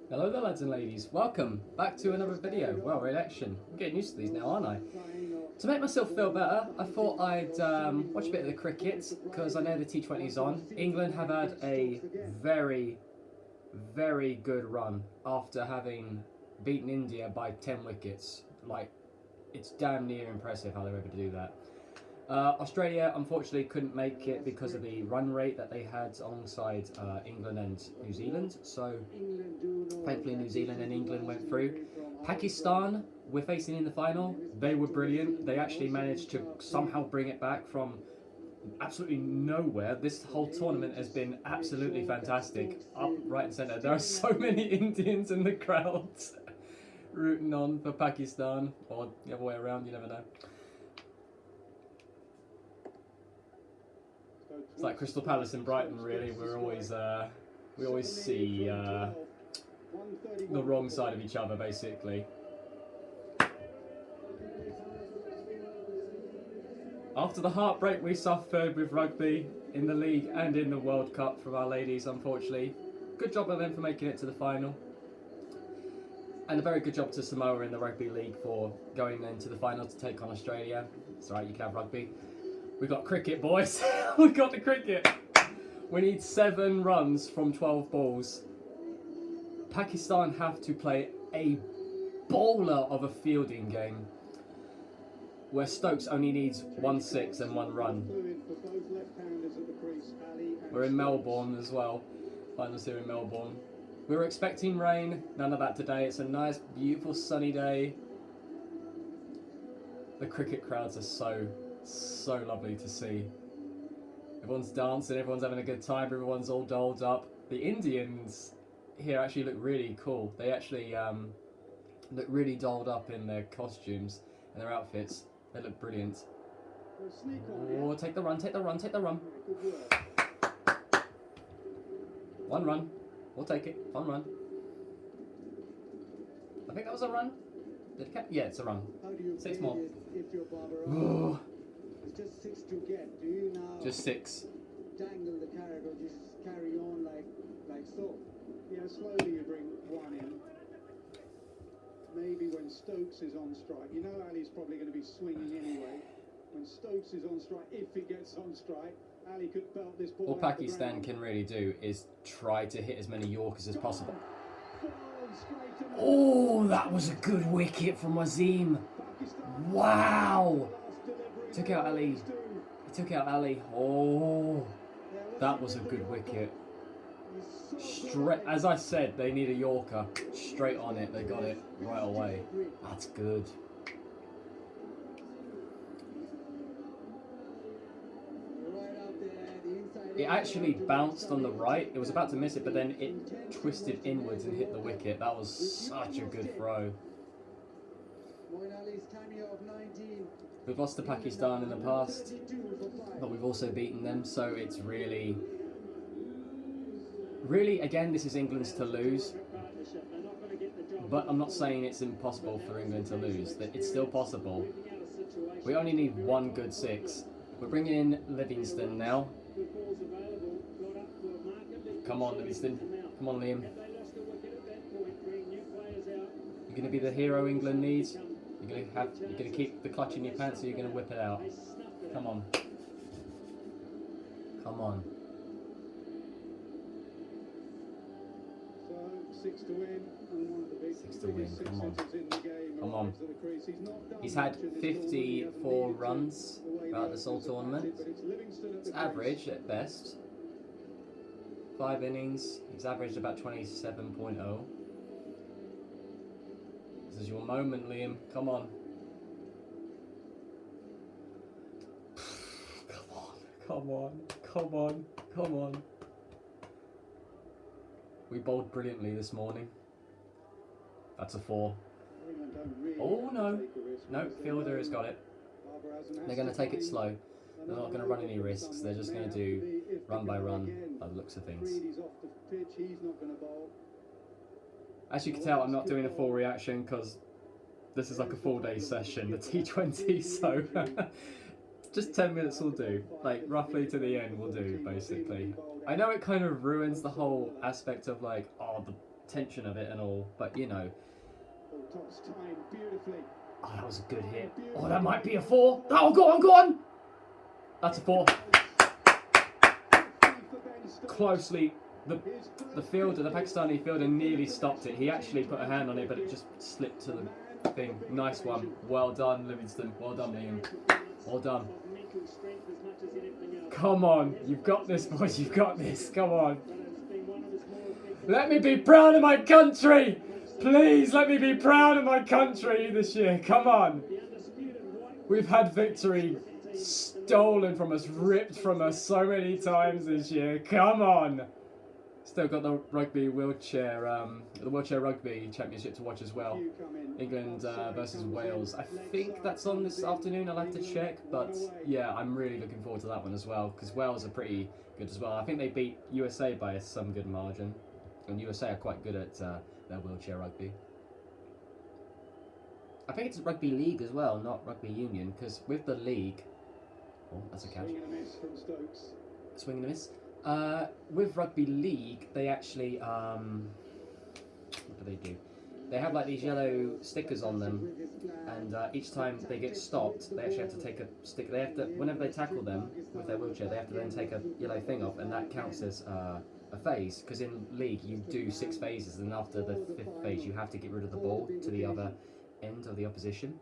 Hello there lads and ladies, welcome back to another video. Well, re-election. I'm getting used to these now, aren't I? To make myself feel better, I thought I'd watch a bit of the cricket because I know the T20 is on. England have had a very, very good run after having beaten India by 10 wickets. Like, it's damn near impressive how they're able to do that. Australia unfortunately couldn't make it because of the run rate that they had alongside England and New Zealand, so thankfully New Zealand and England went through. Pakistan, we're facing in the final. They were brilliant. They actually managed to somehow bring it back from absolutely nowhere. This whole tournament has been absolutely fantastic. Up, right and centre. There are so many Indians in the crowd rooting on for Pakistan, or the other way around, you never know. It's like Crystal Palace and Brighton, really. We always see the wrong side of each other, basically. After the heartbreak we suffered with rugby in the league and in the World Cup from our ladies, unfortunately, good job on them for making it to the final. And a very good job to Samoa in the rugby league for going into the final to take on Australia. It's alright, you can have rugby. We got cricket, boys. We got the cricket. We need 7 runs from 12 balls. Pakistan have to play a bowler of a fielding game, where Stokes only needs 1 6 and 1 run. We're in Melbourne as well. Finals here in Melbourne. We were expecting rain. None of that today. It's a nice, beautiful, sunny day. The cricket crowds are so lovely to see. Everyone's dancing, everyone's having a good time, everyone's all dolled up. The Indians here actually look really cool. They actually look really dolled up in their costumes and their outfits. They look brilliant. Oh, take the run, take the run, take the run. 1 run. We'll take it. 1 run. I think that was a run. Did it count? Yeah, it's a run. 6 more. Oh. Just 6 to get. Do you now just 6. dangle the carrot or just carry on like so? Yeah, slowly you bring 1 in. Maybe when Stokes is on strike. You know Ali's probably going to be swinging anyway. When Stokes is on strike, if he gets on strike, Ali could belt this ball. All Pakistan can really do is try to hit as many Yorkers as possible. Oh, that was a good wicket from Wasim. Wow. Took out Ali. He took out Ali. Oh, that was a good wicket. Straight, as I said, they need a Yorker. Straight on it. They got it right away. That's good. It actually bounced on the right. It was about to miss it, but then it twisted inwards and hit the wicket. That was such a good throw. We've lost to Pakistan in the past, but we've also beaten them, so it's really, again, this is England's to lose. But I'm not saying it's impossible for England to lose. It's still possible. We only need 1 good 6. We're bringing in Livingston now. Come on, Livingston. Come on, Liam. You're going to be the hero England needs. You're going to keep the clutch in your pants, or you're going to whip it out. Come on. Come on. So 6 to win, and one of the big 6 to win. Come on. in the game. Come on. He's had 54 runs throughout this whole tournament. It's average at best. 5 innings. He's averaged about 27.0. This is your moment, Liam. Come on. Come on. Come on. Come on. Come on. We bowled brilliantly this morning. That's a 4. Oh no. No, fielder has got it. They're going to take it slow. They're not going to run any risks. They're just going to do run by run by the looks of things. As you can tell, I'm not doing a full reaction because this is like a full day session, the T20, so just 10 minutes will do. Like, roughly to the end will do, basically. I know it kind of ruins the whole aspect of like, oh, tension of it and all, but you know. Tops time beautifully. Oh, that was a good hit. Oh, that might be a 4. Oh, go on, go on! That's a 4. Closely, the fielder, the Pakistani fielder nearly stopped it. He actually put a hand on it, but it just slipped to the thing. Nice one. Well done, Livingston. Well done, Liam. Well done. Come on. You've got this, boys. You've got this. Come on. Let me be proud of my country. Please let me be proud of my country this year. Come on. We've had victory stolen from us, ripped from us so many times this year. Come on. Still got the rugby wheelchair, the wheelchair rugby championship to watch as well. England versus Wales. I think that's on this afternoon. I'll have to check, but yeah, I'm really looking forward to that one as well because Wales are pretty good as well. I think they beat USA by some good margin, and USA are quite good at their wheelchair rugby. I think it's rugby league as well, not rugby union, because with the league, oh, that's a catch. Swing and a miss. With rugby league, they actually what do they do? They have like these yellow stickers on them, and each time they get stopped, they actually have to take a stick. They have to, whenever they tackle them with their wheelchair, they have to then take a yellow thing off, and that counts as a phase. Because in league, you do 6 phases, and after the 5th phase, you have to get rid of the ball to the other end of the opposition.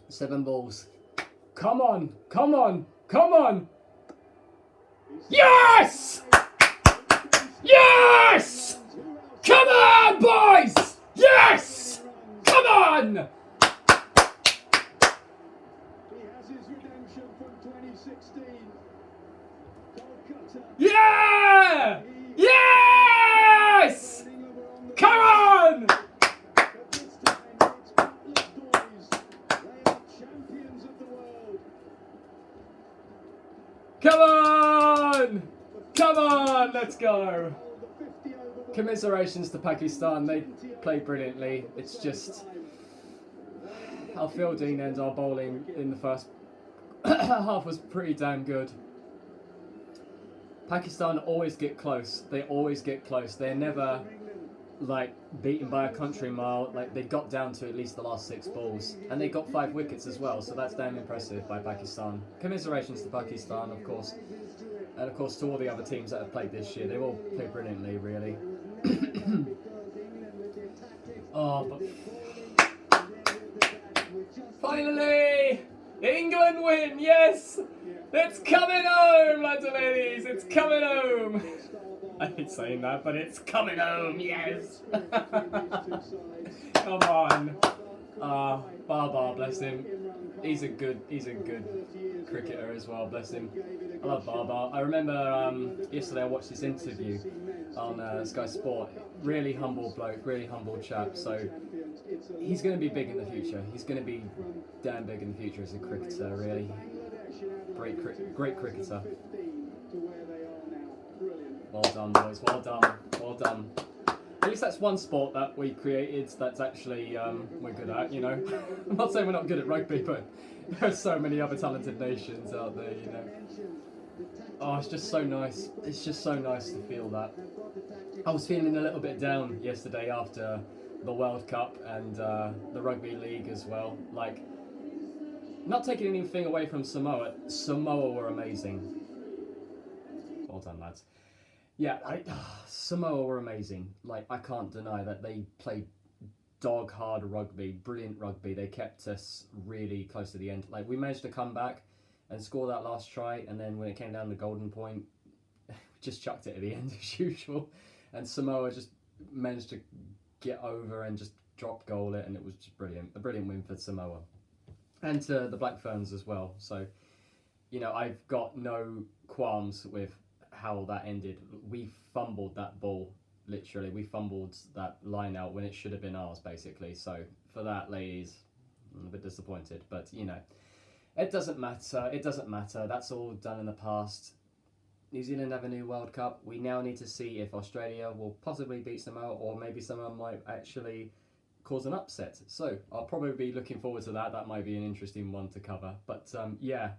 7 balls. Come on! Come on! Come on! Yes! Yes! Come on, boys! Yes! Come on! He has his redemption from 2016. Kolkata. Yeah! Yes! Come on! But this time it's Butler's boys. They are champions of the world. Come on! Come on! Let's go! Commiserations to Pakistan. They played brilliantly. It's just our fielding and our bowling in the first half was pretty damn good. Pakistan always get close. They always get close. They're never like beaten by a country mile. Like they got down to at least the last 6 balls, and they got 5 wickets as well. So that's damn impressive by Pakistan. Commiserations to Pakistan, of course, and of course to all the other teams that have played this year. They've all played brilliantly, really. Oh, but finally, England win! Yes, it's coming home, lads and ladies. It's coming home. I hate saying that, but it's coming home. Yes. Come on. Baba, bless him. He's a good cricketer as well, bless him. I love Baba. I remember yesterday I watched this interview on Sky Sport. Really humble bloke, really humble chap. So he's going to be big in the future. He's going to be damn big in the future as a cricketer, really. Great cricketer. Well done, boys. Well done. Well done. At least that's one sport that we created that's actually we're good at, you know. I'm not saying we're not good at rugby, but there's so many other talented nations out there, you know. Oh, it's just so nice. It's just so nice to feel that. I was feeling a little bit down yesterday after the World Cup and the Rugby League as well. Like, not taking anything away from Samoa. Samoa were amazing. Well done, lads. Yeah, Samoa were amazing. Like, I can't deny that they played dog hard rugby, brilliant rugby. They kept us really close to the end. Like, we managed to come back and score that last try, and then when it came down to golden point, we just chucked it at the end as usual. And Samoa just managed to get over and just drop goal it, and it was just brilliant. A brilliant win for Samoa. And to the Black Ferns as well. So, you know, I've got no qualms with how that ended. We fumbled that ball, literally. We fumbled that line out when it should have been ours, basically. So for that, ladies, I'm a bit disappointed, but you know, it doesn't matter. It doesn't matter. That's all done in the past. New Zealand have a new World Cup. We now need to see if Australia will possibly beat Samoa, or maybe someone might actually cause an upset. So I'll probably be looking forward to that. That might be an interesting one to cover. But yeah,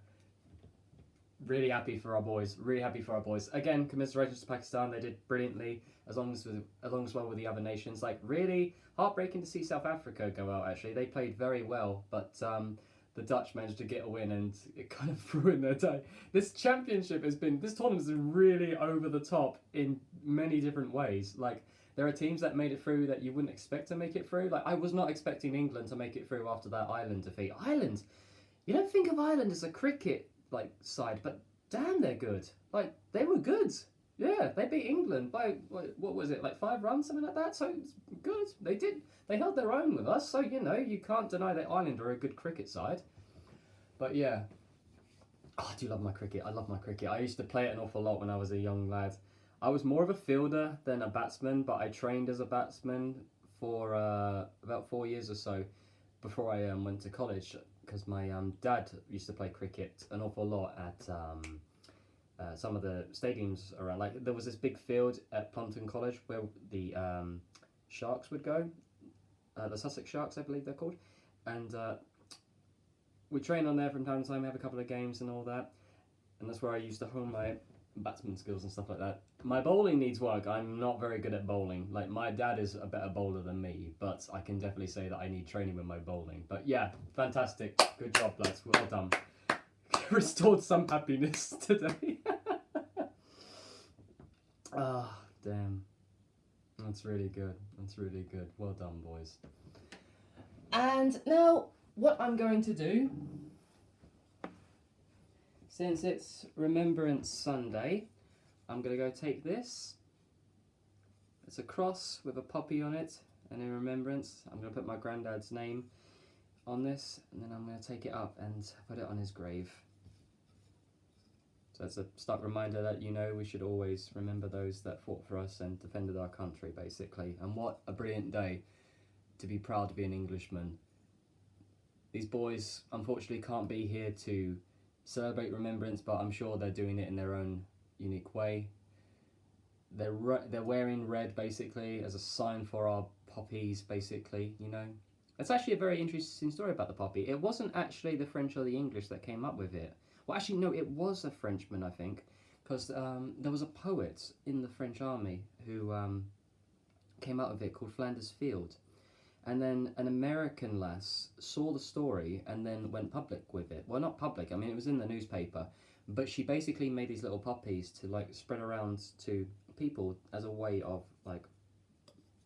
really happy for our boys. Really happy for our boys. Again, commiserations to Pakistan. They did brilliantly, as long as well with the other nations. Like, really heartbreaking to see South Africa go out. Actually, they played very well, but the Dutch managed to get a win, and it kind of ruined their day. This tournament has been really over the top in many different ways. Like, there are teams that made it through that you wouldn't expect to make it through. Like, I was not expecting England to make it through after that Ireland defeat. Ireland, you don't think of Ireland as a cricket side, but damn, they're good. Like, they were good. Yeah, they beat England by what was it, like 5 runs, something like that. So it's good. They held their own with us. So you can't deny that Ireland are a good cricket side. But yeah, I do love my cricket. I love my cricket. I used to play it an awful lot when I was a young lad. I was more of a fielder than a batsman, but I trained as a batsman for about 4 years or so before I went to college, because my dad used to play cricket an awful lot at some of the stadiums around. Like, there was this big field at Plumpton College where the Sharks would go, the Sussex Sharks, I believe they're called, and we train on there from time to time, have a couple of games and all that, and that's where I used to hone my batsman skills and stuff like that. My bowling needs work. I'm not very good at bowling. Like, my dad is a better bowler than me, but I can definitely say that I need training with my bowling. But yeah, fantastic. Good job, lads. Well done. Restored some happiness today. Ah, damn. That's really good. That's really good. Well done, boys. And now, what I'm going to do, since it's Remembrance Sunday, I'm going to go take this. It's a cross with a poppy on it, and in remembrance, I'm going to put my granddad's name on this, and then I'm going to take it up and put it on his grave. So it's a stark reminder that, we should always remember those that fought for us and defended our country, basically. And what a brilliant day to be proud to be an Englishman. These boys, unfortunately, can't be here to celebrate remembrance, but I'm sure they're doing it in their own unique way. They're wearing red, basically, as a sign for our poppies, basically, It's actually a very interesting story about the poppy. It wasn't actually the French or the English that came up with it. Well, actually, no, it was a Frenchman, I think, because there was a poet in the French army who came out of it called Flanders Field. And then an American lass saw the story and then went public with it. Well, not public, I mean, it was in the newspaper, but she basically made these little poppies to spread around to people as a way of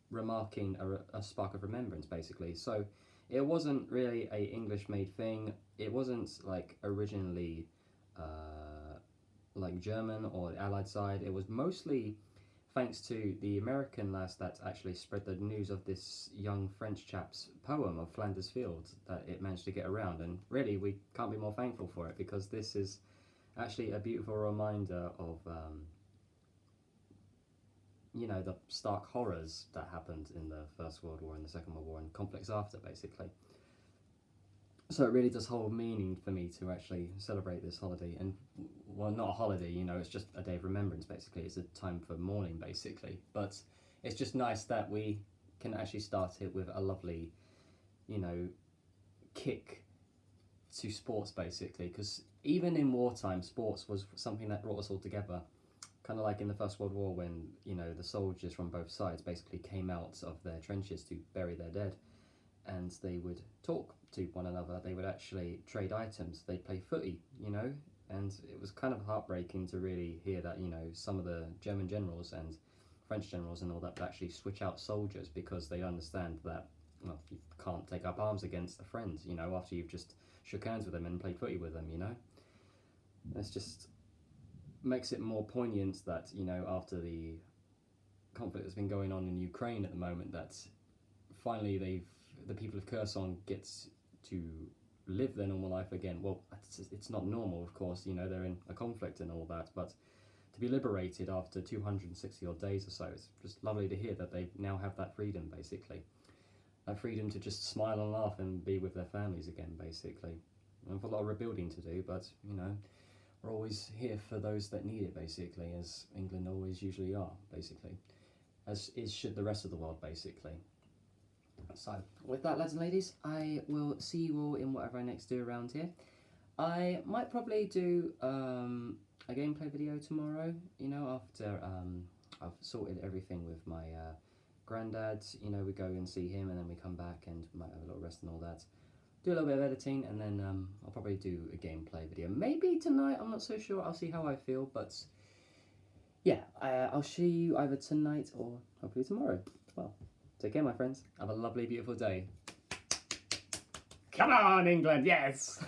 remarking a spark of remembrance, basically. So it wasn't really a English-made thing. It wasn't originally German or the Allied side. It was mostly thanks to the American lass that actually spread the news of this young French chap's poem of Flanders Field, that it managed to get around. And really, we can't be more thankful for it, because this is actually a beautiful reminder of the stark horrors that happened in the First World War and the Second World War and conflicts after, basically. So it really does hold meaning for me to actually celebrate this holiday. And, well, not a holiday, it's just a day of remembrance, basically. It's a time for mourning, basically. But it's just nice that we can actually start it with a lovely, kick to sports, basically. Because even in wartime, sports was something that brought us all together. Kind of like in the First World War, when, the soldiers from both sides basically came out of their trenches to bury their dead. And they would talk to one another. They would actually trade items. They'd play footy, and it was kind of heartbreaking to really hear that, some of the German generals and French generals and all that would actually switch out soldiers, because they understand that, well, you can't take up arms against a friend, after you've just shook hands with them and played footy with them, It's just makes it more poignant that, after the conflict that's been going on in Ukraine at the moment, that finally the people of Kherson gets to live their normal life again. Well, it's not normal, of course, they're in a conflict and all that, but to be liberated after 260 odd days or so, it's just lovely to hear that they now have that freedom, basically. That freedom to just smile and laugh and be with their families again, basically. And for a lot of rebuilding to do, but, we're always here for those that need it, basically, as England always usually are, basically. As should the rest of the world, basically. So, with that, lads and ladies, I will see you all in whatever I next do around here. I might probably do a gameplay video tomorrow, you know, after I've sorted everything with my granddad. You know, we go and see him and then we come back and might have a little rest and all that. Do a little bit of editing and then I'll probably do a gameplay video. Maybe tonight, I'm not so sure. I'll see how I feel, but yeah, I'll see you either tonight or hopefully tomorrow. Well, take care, my friends. Have a lovely, beautiful day. Come on, England, yes!